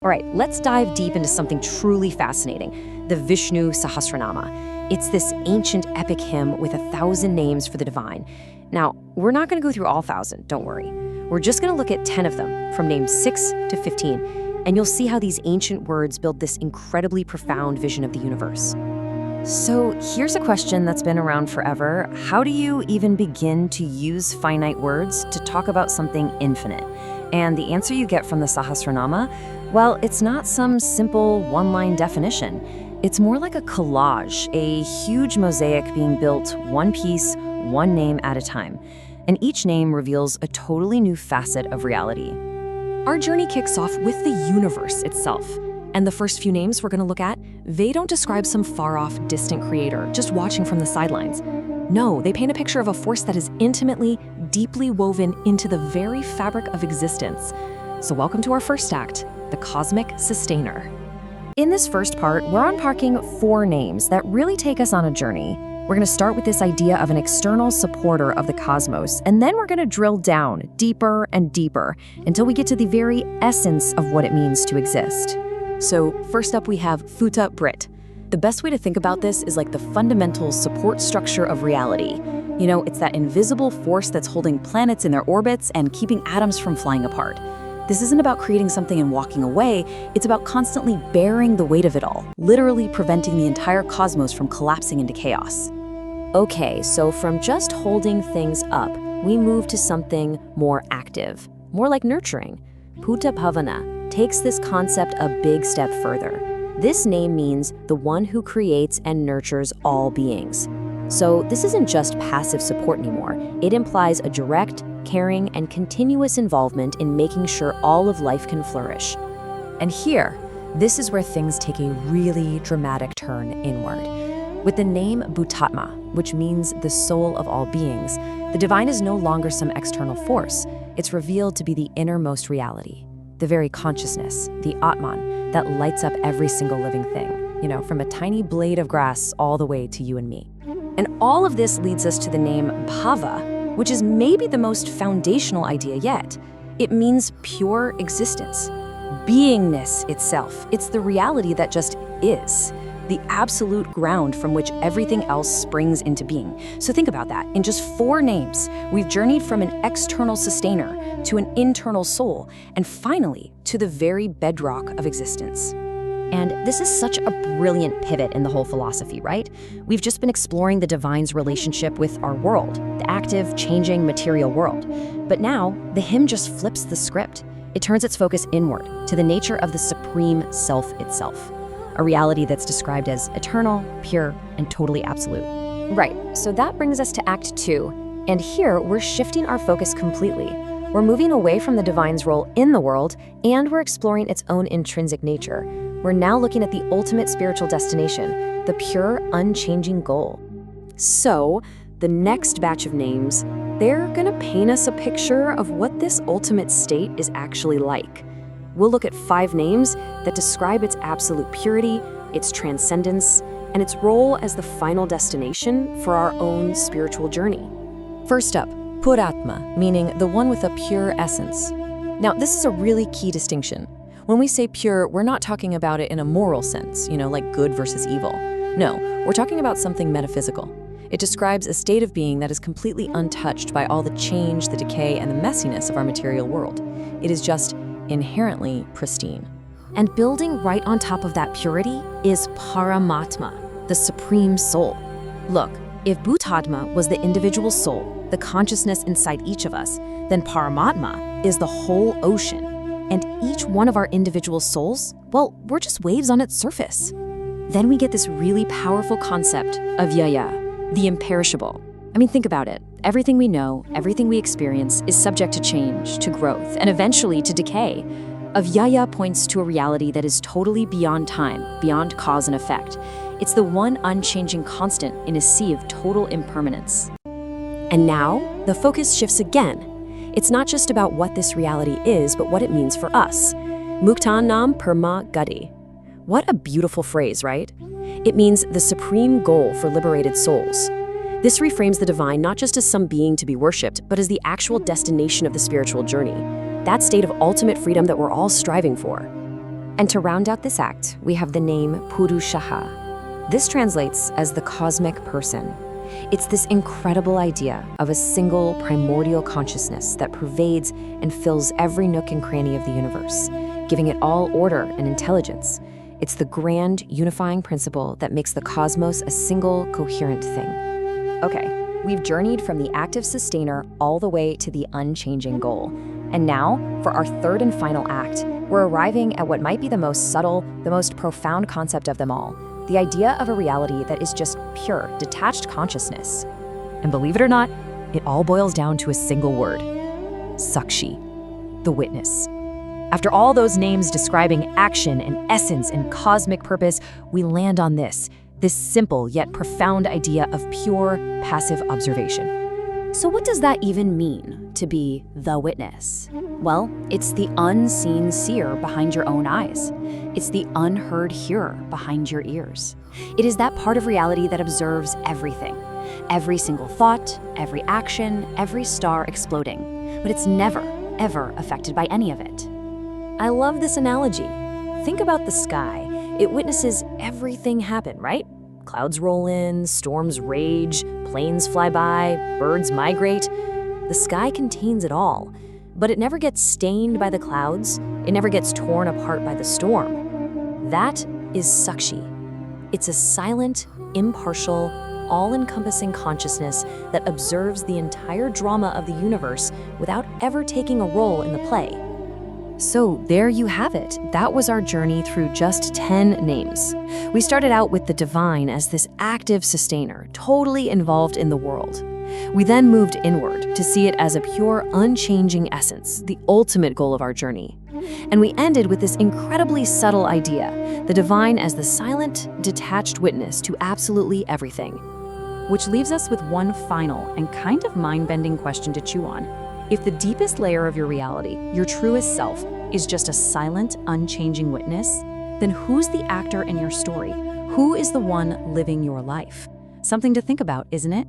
All right, let's dive deep into something truly fascinating, the Vishnu Sahasranama. It's this ancient epic hymn with 1,000 names for the divine. Now, we're not going to go through all 1,000, don't worry. We're just going to look at 10 of them, from names 6 to 15, and you'll see how these ancient words build this incredibly profound vision of the universe. So here's a question that's been around forever. How do you even begin to use finite words to talk about something infinite? And the answer you get from the Sahasranama, well, it's not some simple one-line definition. It's more like a collage, a huge mosaic being built one piece, one name at a time. And each name reveals a totally new facet of reality. Our journey kicks off with the universe itself. And the first few names we're going to look at, they don't describe some far-off, distant creator just watching from the sidelines. No, they paint a picture of a force that is intimately, deeply woven into the very fabric of existence. So welcome to our first act, the Cosmic Sustainer. In this first part, we're unpacking 4 names that really take us on a journey. We're going to start with this idea of an external supporter of the cosmos, and then we're going to drill down deeper and deeper until we get to the very essence of what it means to exist. So first up, we have Bhutabhrit. The best way to think about this is like the fundamental support structure of reality. You know, it's that invisible force that's holding planets in their orbits and keeping atoms from flying apart. This isn't about creating something and walking away, it's about constantly bearing the weight of it all, literally preventing the entire cosmos from collapsing into chaos. Okay, so from just holding things up, we move to something more active, more like nurturing. Bhutabhrit takes this concept a big step further. This name means the one who creates and nurtures all beings. So this isn't just passive support anymore. It implies a direct, caring, and continuous involvement in making sure all of life can flourish. And here, this is where things take a really dramatic turn inward. With the name Bhutatma, which means the soul of all beings, the divine is no longer some external force. It's revealed to be the innermost reality, the very consciousness, the Atman, that lights up every single living thing, you know, from a tiny blade of grass all the way to you and me. And all of this leads us to the name Bhava, which is maybe the most foundational idea yet. It means pure existence, beingness itself. It's the reality that just is, the absolute ground from which everything else springs into being. So think about that. In just 4 names, we've journeyed from an external sustainer to an internal soul, and finally, to the very bedrock of existence. And this is such a brilliant pivot in the whole philosophy, right? We've just been exploring the divine's relationship with our world, the active, changing, material world. But now, the hymn just flips the script. It turns its focus inward, to the nature of the supreme self itself, a reality that's described as eternal, pure, and totally absolute. Right, so that brings us to Act 2. And here, we're shifting our focus completely. We're moving away from the divine's role in the world, and we're exploring its own intrinsic nature. We're now looking at the ultimate spiritual destination, the pure, unchanging goal. So, the next batch of names, they're gonna paint us a picture of what this ultimate state is actually like. We'll look at 5 names that describe its absolute purity, its transcendence, and its role as the final destination for our own spiritual journey. First up, Puratma, meaning the one with a pure essence. Now, this is a really key distinction. When we say pure, we're not talking about it in a moral sense, like good versus evil. No, we're talking about something metaphysical. It describes a state of being that is completely untouched by all the change, the decay, and the messiness of our material world. It is just inherently pristine. And building right on top of that purity is Paramatma, the supreme soul. Look, if Bhutatma was the individual soul, the consciousness inside each of us, then Paramatma is the whole ocean. And each one of our individual souls, well, we're just waves on its surface. Then we get this really powerful concept of Yaya, the imperishable. I mean, think about it. Everything we know, everything we experience is subject to change, to growth, and eventually to decay. Avyaya points to a reality that is totally beyond time, beyond cause and effect. It's the one unchanging constant in a sea of total impermanence. And now, the focus shifts again. It's not just about what this reality is, but what it means for us. Muktanam Perma Gati. What a beautiful phrase, right? It means the supreme goal for liberated souls. This reframes the divine not just as some being to be worshipped, but as the actual destination of the spiritual journey, that state of ultimate freedom that we're all striving for. And to round out this act, we have the name Purusha. This translates as the cosmic person. It's this incredible idea of a single primordial consciousness that pervades and fills every nook and cranny of the universe, giving it all order and intelligence. It's the grand unifying principle that makes the cosmos a single coherent thing. Okay, we've journeyed from the active sustainer all the way to the unchanging goal. And now, for our third and final act, we're arriving at what might be the most subtle, the most profound concept of them all, the idea of a reality that is just pure, detached consciousness. And believe it or not, it all boils down to a single word: Sakshi, the witness. After all those names describing action and essence and cosmic purpose, we land on this simple yet profound idea of pure, passive observation. So what does that even mean, to be the witness? Well, it's the unseen seer behind your own eyes. It's the unheard hearer behind your ears. It is that part of reality that observes everything. Every single thought, every action, every star exploding. But it's never, ever affected by any of it. I love this analogy. Think about the sky. It witnesses everything happen, right? Clouds roll in, storms rage, planes fly by, birds migrate. The sky contains it all, but it never gets stained by the clouds. It never gets torn apart by the storm. That is Sakshi. It's a silent, impartial, all-encompassing consciousness that observes the entire drama of the universe without ever taking a role in the play. So there you have it. That was our journey through just 10 names. We started out with the divine as this active sustainer, totally involved in the world. We then moved inward to see it as a pure, unchanging essence, the ultimate goal of our journey. And we ended with this incredibly subtle idea, the divine as the silent, detached witness to absolutely everything. Which leaves us with one final and kind of mind-bending question to chew on. If the deepest layer of your reality, your truest self, is just a silent, unchanging witness, then who's the actor in your story? Who is the one living your life? Something to think about, isn't it?